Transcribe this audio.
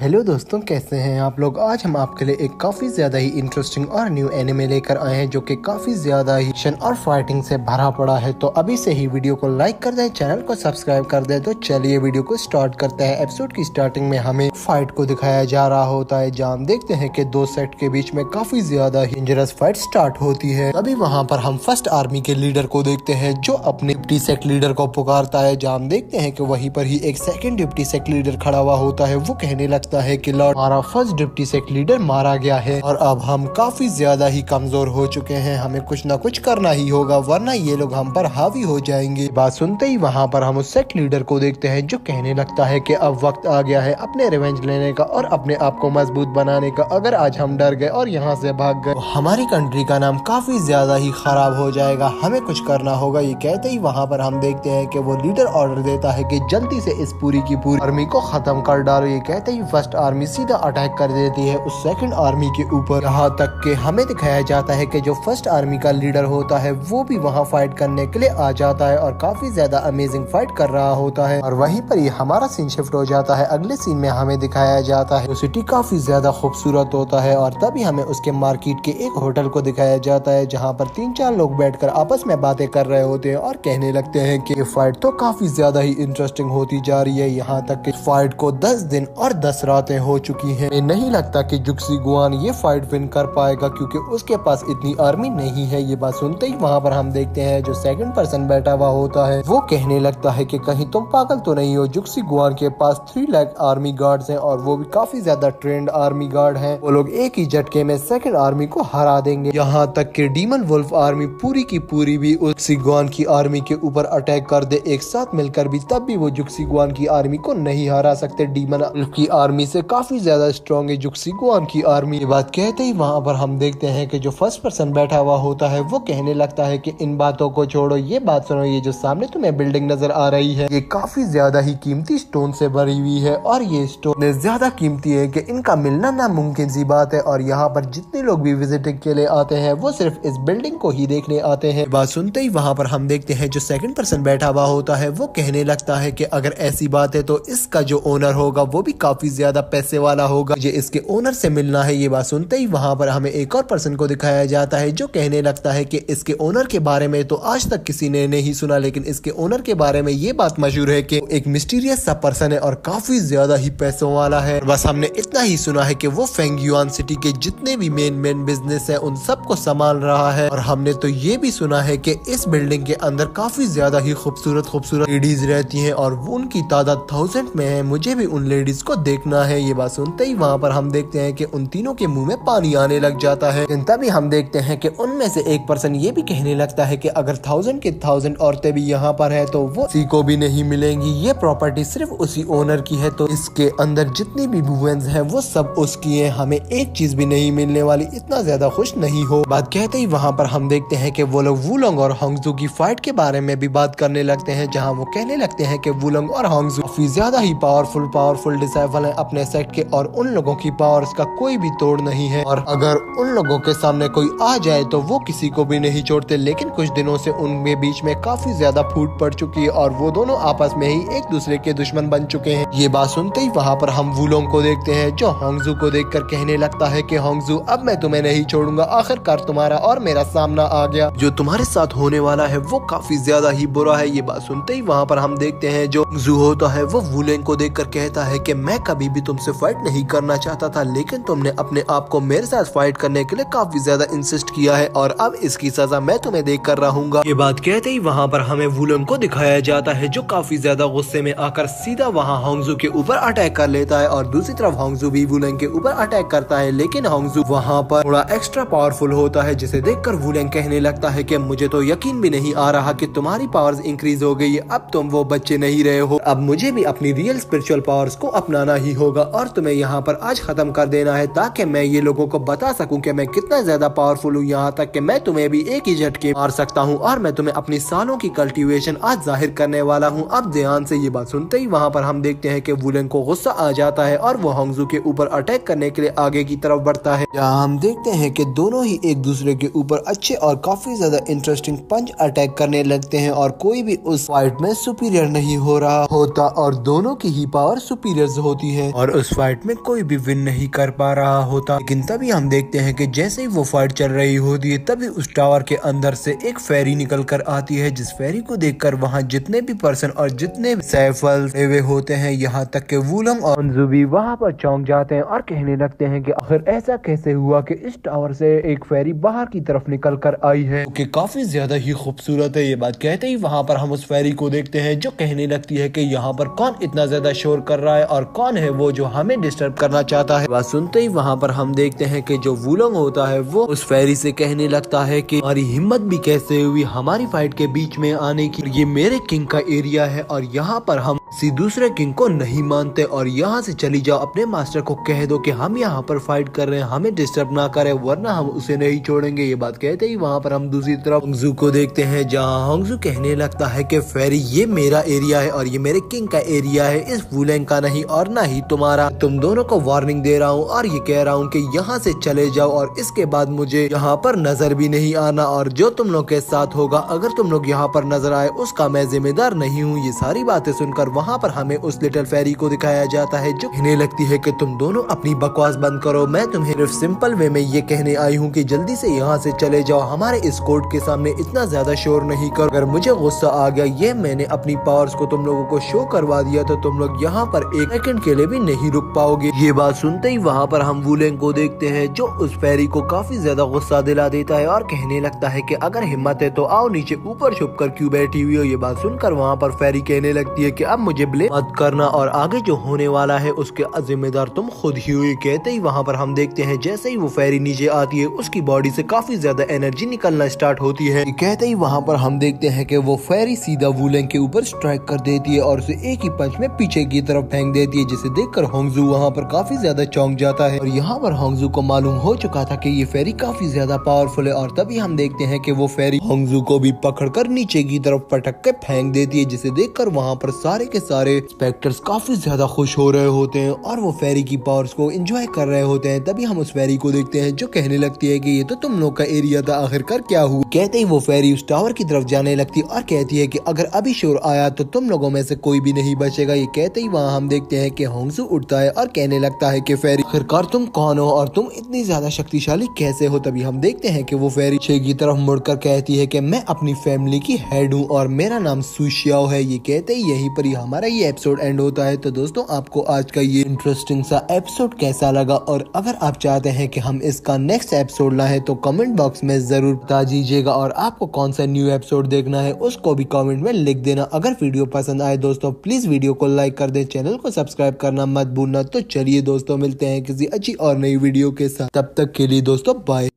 Hello दोस्तों, कैसे हैं आप लोग। आज हम आपके लिए एक काफी ज्यादा ही इंटरेस्टिंग और न्यू एनिमे लेकर आए हैं जो कि काफी ज्यादा ही एक्शन और फाइटिंग से भरा पड़ा है। तो अभी से ही वीडियो को लाइक कर दें, चैनल को सब्सक्राइब कर दें। तो चलिए वीडियो को स्टार्ट करते हैं। एपिसोड की स्टार्टिंग में हमें फाइट को दिखाया जा रहा होता है जहाँ हम देखते हैं कि दो सेट के बीच में काफी ज्यादा ही डेंजरस फाइट स्टार्ट होती है। अभी वहाँ पर हम फर्स्ट आर्मी के लीडर को देखते हैं जो अपने डिप्टी सेक्ट लीडर को पुकारता है, जहाँ हम देखते हैं कि वहीं पर ही एक सेकंड डिप्टी सेक्ट लीडर खड़ा हुआ होता है। वो कहने लगता है कि लॉर्ड, हमारा फर्स्ट डिप्टी सेक्ट लीडर मारा गया है और अब हम काफी ज्यादा ही कमजोर हो चुके हैं, हमें कुछ न कुछ करना ही होगा वरना ये लोग हम पर हावी हो जाएंगे। बात सुनते ही वहाँ पर हम उस सेक्ट लीडर को देखते हैं जो कहने लगता है कि अब वक्त आ गया है अपने रिवेंज लेने का और अपने आप को मजबूत बनाने का। अगर आज हम डर गए और यहाँ से भाग गए तो हमारी कंट्री का नाम काफी ज्यादा ही खराब हो जाएगा, हमें कुछ करना होगा। ये कहते ही वहाँ पर हम देखते हैं कि वो लीडर ऑर्डर देता है कि जल्दी से इस पूरी की पूरी आर्मी को खत्म कर डालो। ये कहते ही फर्स्ट आर्मी सीधा अटैक कर देती है उस सेकंड आर्मी के ऊपर। यहाँ तक कि हमें दिखाया जाता है कि जो फर्स्ट आर्मी का लीडर होता है वो भी वहाँ फाइट करने के लिए आ जाता है और काफी ज्यादा अमेजिंग फाइट कर रहा होता है। और वहीं पर ही हमारा सीन शिफ्ट हो जाता है। अगले सीन में हमें दिखाया जाता है सिटी काफी ज्यादा खूबसूरत होता है और तभी हमें उसके मार्केट के एक होटल को दिखाया जाता है जहाँ पर 3-4 लोग बैठकर आपस में बातें कर रहे होते हैं और कहने लगते हैं कि फाइट तो काफी ज्यादा ही इंटरेस्टिंग होती जा रही है। यहाँ तक कि फाइट को 10 दिन और 10 रातें हो चुकी हैं। नहीं लगता कि जुक्सी गुआन ये फाइट विन कर पाएगा क्योंकि उसके पास इतनी आर्मी नहीं है। ये बात सुनते ही वहाँ पर हम देखते हैं जो सेकंड पर्सन बैठा हुआ होता है वो कहने लगता है कि कहीं तुम पागल तो नहीं हो। जुक्सी गुआन के पास 3 लाख आर्मी गार्ड्स हैं और वो भी काफी ज्यादा ट्रेंड आर्मी गार्ड हैं। वो लोग एक ही झटके में सेकंड आर्मी को हरा देंगे। यहाँ तक कि डीमन वुल्फ आर्मी पूरी की पूरी भी जुक्सी गुआन की आर्मी के ऊपर अटैक कर दे एक साथ मिलकर भी, तब भी वो जुक्सी गुआन की आर्मी को नहीं हरा सकते। डीमन वुल्फ की आर्मी से काफी ज्यादा स्ट्रॉन्ग है जुक्सी गुआन की आर्मी। ये बात कहते ही वहाँ पर हम देखते हैं कि जो फर्स्ट पर्सन बैठा हुआ होता है वो कहने लगता है कि इन बातों को छोड़ो, ये बात सुनो, ये जो सामने तुम्हें बिल्डिंग नजर आ रही है ये काफी ज्यादा ही कीमती स्टोन से भरी हुई है और ये स्टोन ज्यादा कीमती है कि इनका मिलना नामुमकिन सी बात है। और यहाँ पर जितने लोग भी विजिटिंग के लिए आते हैं वो सिर्फ इस बिल्डिंग को ही देखने आते हैं। बात सुनते ही वहाँ पर हम देखते हैं जो सेकंड पर्सन बैठा हुआ होता है वो कहने लगता है कि अगर ऐसी बात है तो इसका जो ओनर होगा वो भी काफी ज्यादा पैसे वाला होगा, मुझे इसके ओनर से मिलना है। ये बात सुनते ही वहाँ पर हमें एक और पर्सन को दिखाया जाता है जो कहने लगता है कि इसके ओनर के बारे में तो आज तक किसी ने नहीं सुना, लेकिन इसके ओनर के बारे में ये बात मशहूर है कि एक मिस्टीरियस सा पर्सन है और काफी ज्यादा ही पैसों वाला है। बस हमने इतना ही सुना है कि वो फेंगयुआन सिटी के जितने भी मेन बिजनेस है उन सबको संभाल रहा है। और हमने तो ये भी सुना है कि इस बिल्डिंग के अंदर काफी ज्यादा ही खूबसूरत लेडीज रहती हैं और उनकी तादाद 1000 में है, मुझे भी उन लेडीज को देखना है। ये बात सुनते ही वहाँ पर हम देखते हैं कि उन तीनों के मुंह में पानी आने लग जाता है। तभी हम देखते हैं कि उनमें से एक पर्सन ये भी कहने लगता है कि अगर 1000 के 1000 औरतें भी यहाँ पर है तो वो किसी को भी नहीं मिलेंगी, ये प्रॉपर्टी सिर्फ उसी ओनर की है, तो इसके अंदर जितनी भी वुमेन्स हैं वो सब उसकी है, हमें एक चीज भी नहीं मिलने वाली, इतना ज्यादा खुश नहीं हो। बात कहते ही वहाँ पर हम देखते हैं कि वो लोग वुलोंग और होंगजू की फाइट के बारे में भी बात करने लगते हैं, जहाँ वो कहने लगते हैं कि वुलोंग और होंगजू काफी ज्यादा ही पावरफुल डिसाइपल है अपने सेट के और उन लोगों की पावर्स का कोई भी तोड़ नहीं है और अगर उन लोगों के सामने कोई आ जाए तो वो किसी को भी नहीं छोड़ते। लेकिन कुछ दिनों से उनके बीच में काफी ज्यादा फूट पड़ चुकी है और वो दोनों आपस में ही एक दूसरे के दुश्मन बन चुके हैं। ये बात सुनते ही वहाँ पर हम वुलोंग को देखते हैं जो होंगजू को देखकर कहने लगता है कि होंगजू, अब मैं तुम्हें नहीं छोड़ूंगा, आखिरकार तुम्हारा और मेरा सामना आ गया, जो तुम्हारे साथ होने वाला है वो काफी ज्यादा ही बुरा है। ये बात सुनते ही वहाँ पर हम देखते हैं जो होंगजू होता है वो वुलोंग को देखकर कहता है कि मैं कभी भी तुमसे फाइट नहीं करना चाहता था, लेकिन तुमने अपने आप को मेरे साथ फाइट करने के लिए काफी ज्यादा इंसिस्ट किया है और अब इसकी सजा मैं तुम्हें देख कर रहूंगा। ये बात कहते ही वहाँ पर हमें वुलोंग को दिखाया जाता है जो काफी ज्यादा गुस्से में आकर सीधा वहाँ होंगजू के ऊपर अटैक कर लेता है और दूसरी तरफ होंगजू भी वुलोंग के ऊपर अटैक करता है, लेकिन होंगजू वहाँ पर थोड़ा एक्स्ट्रा पावरफुल होता है, जिसे देखकर वुलोंग कहने लगता है कि मुझे तो यकीन भी नहीं आ रहा कि तुम्हारी पावर्स इंक्रीज हो गई है, अब तुम वो बच्चे नहीं रहे हो, अब मुझे भी अपनी रियल स्पिरिचुअल पावर्स को अपनाना ही होगा और तुम्हें यहाँ पर आज खत्म कर देना है ताकि मैं ये लोगों को बता सकूं कि मैं कितना ज्यादा पावरफुल हूँ, यहाँ तक कि मैं तुम्हें भी एक ही झटके मार सकता हूँ और मैं तुम्हें अपनी सालों की कल्टीवेशन आज जाहिर करने वाला हूँ, अब ध्यान से। ये बात सुनते ही वहाँ पर हम देखते हैं कि वुलोंग को गुस्सा आ जाता है और वो होंगजू के ऊपर अटैक करने के लिए आगे की तरफ बढ़ता है। यहाँ हम देखते हैं कि दोनों ही एक दूसरे के ऊपर अच्छे और काफी ज्यादा इंटरेस्टिंग पंच अटैक करने लगते हैं और कोई भी उस फाइट में सुपीरियर नहीं हो रहा होता और दोनों की ही पावर सुपीरियर होती है। और उस फाइट में कोई भी विन नहीं कर पा रहा होता। लेकिन तभी हम देखते हैं कि जैसे ही वो फाइट चल रही होती है तभी उस टावर के अंदर से एक फेरी निकल कर आती है, जिस फेरी को देखकर वहाँ जितने भी पर्सन और जितने सैफल हुए होते हैं, यहाँ तक के वुलंग और हंजू भी वहाँ पर चौंक जाते हैं और कहने लगते हैं कि आखिर ऐसा कैसे हुआ कि इस टावर से एक फेरी बाहर की तरफ निकल कर आई है, कि काफी ज्यादा ही खूबसूरत है। ये बात कहते ही वहाँ पर हम उस फेरी को देखते हैं जो कहने लगती है कि यहाँ पर कौन इतना ज्यादा शोर कर रहा है और कौन है वो जो हमें डिस्टर्ब करना चाहता है। बात सुनते ही वहाँ पर हम देखते हैं कि जो वुलंग होता है वो उस फेरी से कहने लगता है कि हमारी हिम्मत भी कैसे हुई हमारी फाइट के बीच में आने की, ये मेरे किंग का एरिया है और यहाँ पर हम किसी दूसरे किंग को नहीं मानते और यहाँ से चली जाओ, अपने मास्टर को कह दो कि हम यहाँ पर फाइट कर रहे हैं, हमें डिस्टर्ब ना करे वरना हम उसे नहीं छोड़ेंगे। ये बात कहते ही वहाँ पर हम दूसरी तरफ होंगजू को देखते हैं, जहाँ होंगजू कहने लगता है कि फेरी ये मेरा एरिया है और ये मेरे किंग का एरिया है, इस वुलंग का नहीं और ना ही तुम्हारा। तुम दोनों को वार्निंग दे रहा हूँ और ये कह रहा हूँ कि यहाँ से चले जाओ और इसके बाद मुझे यहाँ पर नजर भी नहीं आना, और जो तुम लोग के साथ होगा अगर तुम लोग यहाँ पर नजर आए उसका मैं जिम्मेदार नहीं हूँ। ये सारी बातें सुनकर वहाँ पर हमें उस लिटिल फेरी को दिखाया जाता है जो कहने लगती है कि तुम दोनों अपनी बकवास बंद करो, मैं तुम्हें सिर्फ सिंपल वे में ये कहने आई हूँ कि जल्दी से यहाँ से चले जाओ, हमारे इस कोर्ट के सामने इतना ज्यादा शोर नहीं करो। अगर मुझे गुस्सा आ गया, ये मैंने अपनी पावर्स को तुम लोगों को शो करवा दिया तो तुम लोग यहाँ पर एक सेकंड के लिए भी नहीं रुक पाओगे। ये बात सुनते ही वहाँ पर हम वुलंग को देखते हैं जो उस फेरी को काफी ज्यादा गुस्सा दिला देता है और कहने लगता है कि अगर हिम्मत है तो आओ नीचे ऊपर छुप कर क्यों बैठी हुई हो। ये बात सुनकर वहाँ पर फेरी कहने लगती है कि अब मुझे ब्लेम मत करना और आगे जो होने वाला है उसके जिम्मेदार तुम खुद ही हुई। कहते ही वहाँ पर हम देखते हैं जैसे ही वो फेरी नीचे आती है उसकी बॉडी से काफी ज्यादा एनर्जी निकलना स्टार्ट होती है। कहते ही वहाँ पर हम देखते हैं कि वो फेरी सीधा वुलंग के ऊपर स्ट्राइक कर देती है और उसे एक ही पंच में पीछे की तरफ फेंक देती है, जिसे देखकर होंगजू वहाँ पर काफी ज्यादा चौंक जाता है। और यहाँ पर होंगजू को मालूम हो चुका था कि ये फेरी काफी ज्यादा पावरफुल है और तभी हम देखते हैं कि वो फेरी होंगजू को भी पकड़कर नीचे की तरफ पटक के फेंक देती है, जिसे देखकर वहाँ पर सारे के सारे स्पेक्टर्स काफी ज्यादा खुश हो रहे होते हैं और वो फेरी की पावर्स को एंजॉय कर रहे होते हैं। तभी हम उस फेरी को देखते हैं जो कहने लगती है कि ये तो तुम लोग का एरिया था, आखिरकार क्या हुआ। कहते ही वो फेरी उस टावर की तरफ जाने लगती और कहती है कि अगर अभी शोर आया तो तुम लोगों में से कोई भी नहीं बचेगा। ये कहते ही वहाँ हम देखते हैं कि होंगजू उठता है और कहने लगता है कि फेरी आखिरकार तुम कौन हो और तुम इतनी ज्यादा शक्तिशाली कैसे हो। तभी हम देखते हैं कि वो फेरी पीछे की तरफ मुड़कर कहती है कि मैं अपनी फैमिली की हेड हूँ और मेरा नाम सुशियाओ है। ये कहते ही यहीं पर ही हमारा ये एपिसोड एंड होता है। तो दोस्तों आपको आज का ये इंटरेस्टिंग सा एपिसोड कैसा लगा और अगर आप चाहते हैं कि हम इसका नेक्स्ट एपिसोड लाएं तो कमेंट बॉक्स में जरूर बता दीजिएगा और आपको कौन सा न्यू एपिसोड देखना है उसको भी कमेंट में लिख देना। अगर वीडियो पसंद आए दोस्तों प्लीज वीडियो को लाइक कर दे, चैनल को सब्सक्राइब करना मत भूलना। तो चलिए दोस्तों मिलते हैं किसी अच्छी और नई वीडियो के साथ, तब तक के लिए दोस्तों बाय।